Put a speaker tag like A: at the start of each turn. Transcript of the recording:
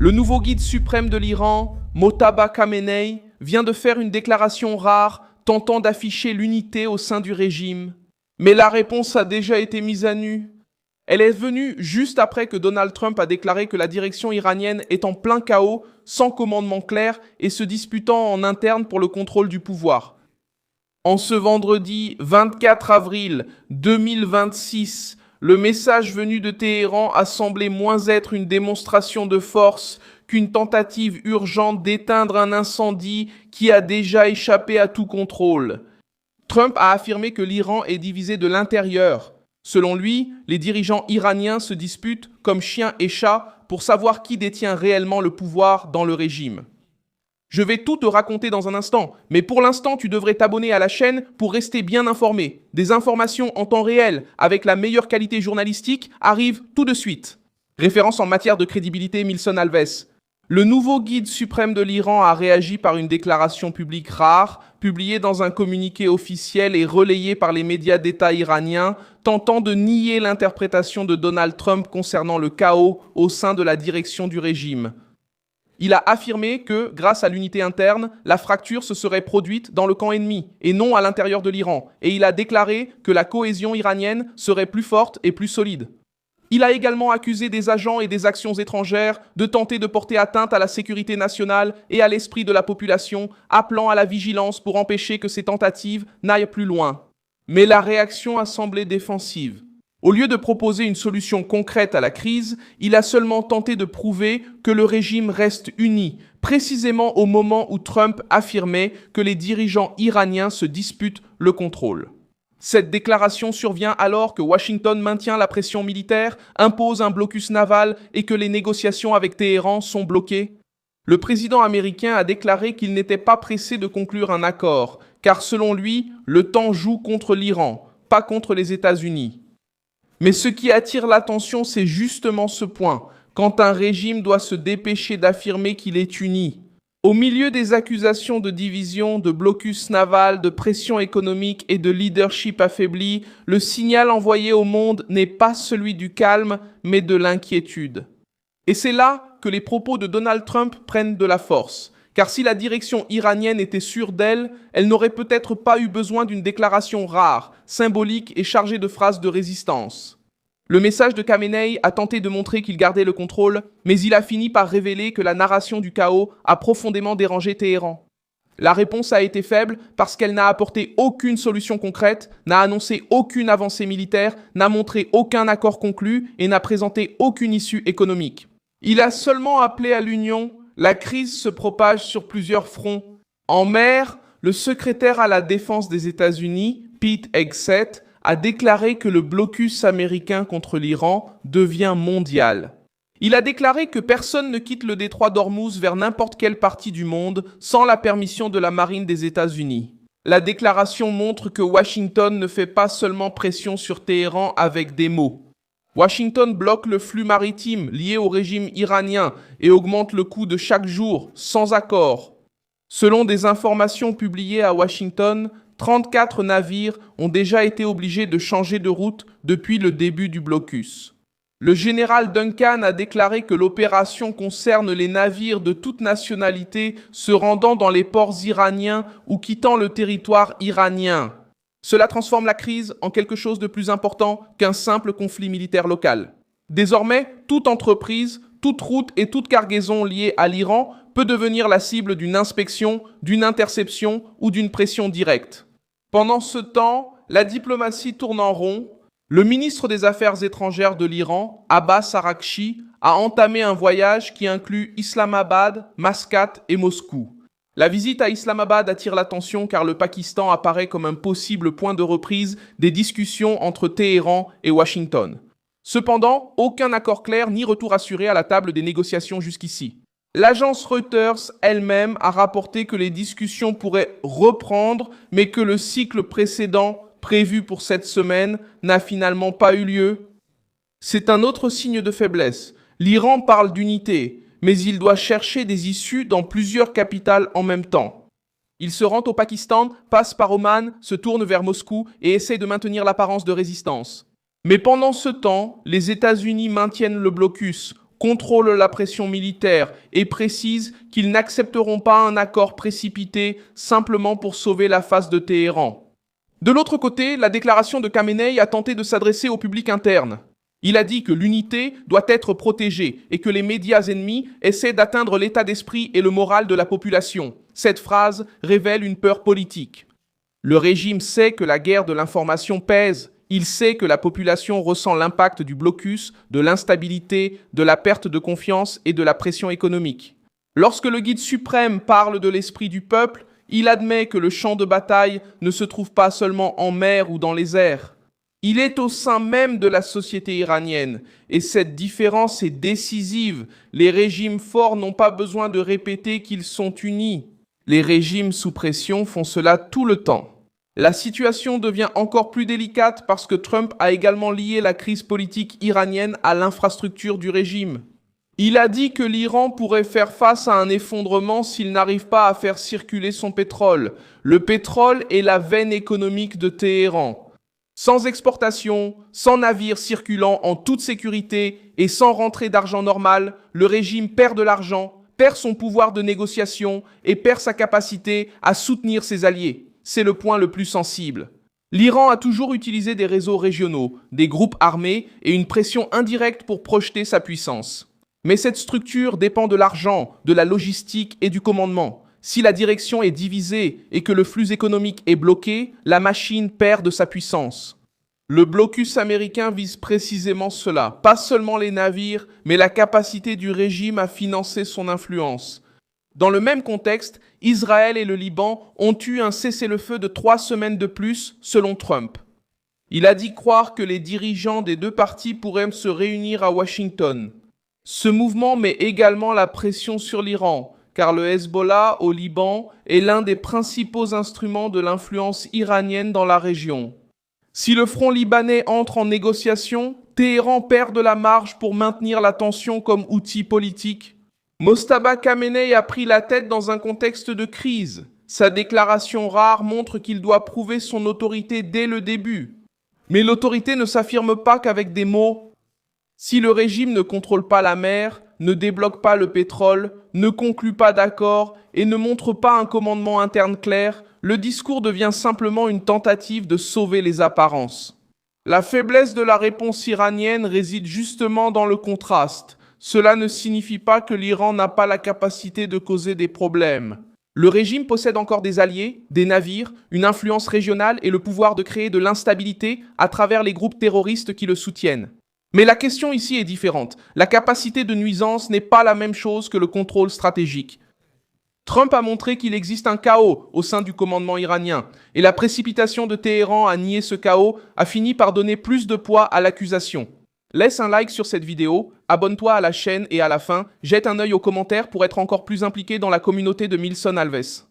A: Le nouveau guide suprême de l'Iran, Mojtaba Khamenei, vient de faire une déclaration rare tentant d'afficher l'unité au sein du régime. Mais la réponse a déjà été mise à nu. Elle est venue juste après que Donald Trump a déclaré que la direction iranienne est en plein chaos, sans commandement clair et se disputant en interne pour le contrôle du pouvoir. En ce vendredi 24 avril 2026, le message venu de Téhéran a semblé moins être une démonstration de force qu'une tentative urgente d'éteindre un incendie qui a déjà échappé à tout contrôle. Trump a affirmé que l'Iran est divisé de l'intérieur. Selon lui, les dirigeants iraniens se disputent comme chien et chat pour savoir qui détient réellement le pouvoir dans le régime. Je vais tout te raconter dans un instant, mais pour l'instant, tu devrais t'abonner à la chaîne pour rester bien informé. Des informations en temps réel avec la meilleure qualité journalistique arrivent tout de suite. Référence en matière de crédibilité Milson Alves. Le nouveau guide suprême de l'Iran a réagi par une déclaration publique rare, publiée dans un communiqué officiel et relayée par les médias d'État iraniens, tentant de nier l'interprétation de Donald Trump concernant le chaos au sein de la direction du régime. Il a affirmé que, grâce à l'unité interne, la fracture se serait produite dans le camp ennemi et non à l'intérieur de l'Iran, et il a déclaré que la cohésion iranienne serait plus forte et plus solide. Il a également accusé des agents et des actions étrangères de tenter de porter atteinte à la sécurité nationale et à l'esprit de la population, appelant à la vigilance pour empêcher que ces tentatives n'aillent plus loin. Mais la réaction a semblé défensive. Au lieu de proposer une solution concrète à la crise, il a seulement tenté de prouver que le régime reste uni, précisément au moment où Trump affirmait que les dirigeants iraniens se disputent le contrôle. Cette déclaration survient alors que Washington maintient la pression militaire, impose un blocus naval et que les négociations avec Téhéran sont bloquées. Le président américain a déclaré qu'il n'était pas pressé de conclure un accord, car selon lui, le temps joue contre l'Iran, pas contre les États-Unis. Mais ce qui attire l'attention, c'est justement ce point, quand un régime doit se dépêcher d'affirmer qu'il est uni. Au milieu des accusations de division, de blocus naval, de pression économique et de leadership affaibli, le signal envoyé au monde n'est pas celui du calme, mais de l'inquiétude. Et c'est là que les propos de Donald Trump prennent de la force. Car si la direction iranienne était sûre d'elle, elle n'aurait peut-être pas eu besoin d'une déclaration rare, symbolique et chargée de phrases de résistance. Le message de Khamenei a tenté de montrer qu'il gardait le contrôle, mais il a fini par révéler que la narration du chaos a profondément dérangé Téhéran. La réponse a été faible parce qu'elle n'a apporté aucune solution concrète, n'a annoncé aucune avancée militaire, n'a montré aucun accord conclu et n'a présenté aucune issue économique. Il a seulement appelé à l'union. La crise se propage sur plusieurs fronts. En mer, le secrétaire à la défense des États-Unis, Pete Hegseth, a déclaré que le blocus américain contre l'Iran devient mondial. Il a déclaré que personne ne quitte le détroit d'Ormuz vers n'importe quelle partie du monde sans la permission de la marine des États-Unis. La déclaration montre que Washington ne fait pas seulement pression sur Téhéran avec des mots. Washington bloque le flux maritime lié au régime iranien et augmente le coût de chaque jour, sans accord. Selon des informations publiées à Washington, 34 navires ont déjà été obligés de changer de route depuis le début du blocus. Le général Duncan a déclaré que l'opération concerne les navires de toute nationalité se rendant dans les ports iraniens ou quittant le territoire iranien. Cela transforme la crise en quelque chose de plus important qu'un simple conflit militaire local. Désormais, toute entreprise, toute route et toute cargaison liée à l'Iran peut devenir la cible d'une inspection, d'une interception ou d'une pression directe. Pendant ce temps, la diplomatie tourne en rond. Le ministre des Affaires étrangères de l'Iran, Abbas Araghchi, a entamé un voyage qui inclut Islamabad, Mascate et Moscou. La visite à Islamabad attire l'attention car le Pakistan apparaît comme un possible point de reprise des discussions entre Téhéran et Washington. Cependant, aucun accord clair ni retour assuré à la table des négociations jusqu'ici. L'agence Reuters elle-même a rapporté que les discussions pourraient reprendre, mais que le cycle précédent, prévu pour cette semaine, n'a finalement pas eu lieu. C'est un autre signe de faiblesse. L'Iran parle d'unité, mais il doit chercher des issues dans plusieurs capitales en même temps. Il se rend au Pakistan, passe par Oman, se tourne vers Moscou et essaie de maintenir l'apparence de résistance. Mais pendant ce temps, les États-Unis maintiennent le blocus, contrôlent la pression militaire et précisent qu'ils n'accepteront pas un accord précipité simplement pour sauver la face de Téhéran. De l'autre côté, la déclaration de Khamenei a tenté de s'adresser au public interne. Il a dit que l'unité doit être protégée et que les médias ennemis essaient d'atteindre l'état d'esprit et le moral de la population. Cette phrase révèle une peur politique. Le régime sait que la guerre de l'information pèse. Il sait que la population ressent l'impact du blocus, de l'instabilité, de la perte de confiance et de la pression économique. Lorsque le guide suprême parle de l'esprit du peuple, il admet que le champ de bataille ne se trouve pas seulement en mer ou dans les airs. Il est au sein même de la société iranienne, et cette différence est décisive. Les régimes forts n'ont pas besoin de répéter qu'ils sont unis. Les régimes sous pression font cela tout le temps. La situation devient encore plus délicate parce que Trump a également lié la crise politique iranienne à l'infrastructure du régime. Il a dit que l'Iran pourrait faire face à un effondrement s'il n'arrive pas à faire circuler son pétrole. Le pétrole est la veine économique de Téhéran. Sans exportation, sans navires circulant en toute sécurité et sans rentrée d'argent normal, le régime perd de l'argent, perd son pouvoir de négociation et perd sa capacité à soutenir ses alliés. C'est le point le plus sensible. L'Iran a toujours utilisé des réseaux régionaux, des groupes armés et une pression indirecte pour projeter sa puissance. Mais cette structure dépend de l'argent, de la logistique et du commandement. Si la direction est divisée et que le flux économique est bloqué, la machine perd de sa puissance. Le blocus américain vise précisément cela, pas seulement les navires, mais la capacité du régime à financer son influence. Dans le même contexte, Israël et le Liban ont eu un cessez-le-feu de 3 semaines de plus, selon Trump. Il a dit croire que les dirigeants des deux parties pourraient se réunir à Washington. Ce mouvement met également la pression sur l'Iran, car le Hezbollah au Liban est l'un des principaux instruments de l'influence iranienne dans la région. Si le front libanais entre en négociation, Téhéran perd de la marge pour maintenir la tension comme outil politique. Mojtaba Khamenei a pris la tête dans un contexte de crise. Sa déclaration rare montre qu'il doit prouver son autorité dès le début. Mais l'autorité ne s'affirme pas qu'avec des mots. Si le régime ne contrôle pas la mer, ne débloque pas le pétrole, ne conclut pas d'accord et ne montre pas un commandement interne clair, le discours devient simplement une tentative de sauver les apparences. La faiblesse de la réponse iranienne réside justement dans le contraste. Cela ne signifie pas que l'Iran n'a pas la capacité de causer des problèmes. Le régime possède encore des alliés, des navires, une influence régionale et le pouvoir de créer de l'instabilité à travers les groupes terroristes qui le soutiennent. Mais la question ici est différente. La capacité de nuisance n'est pas la même chose que le contrôle stratégique. Trump a montré qu'il existe un chaos au sein du commandement iranien, et la précipitation de Téhéran à nier ce chaos a fini par donner plus de poids à l'accusation. Laisse un like sur cette vidéo, abonne-toi à la chaîne et à la fin, jette un œil aux commentaires pour être encore plus impliqué dans la communauté de Milson Alves.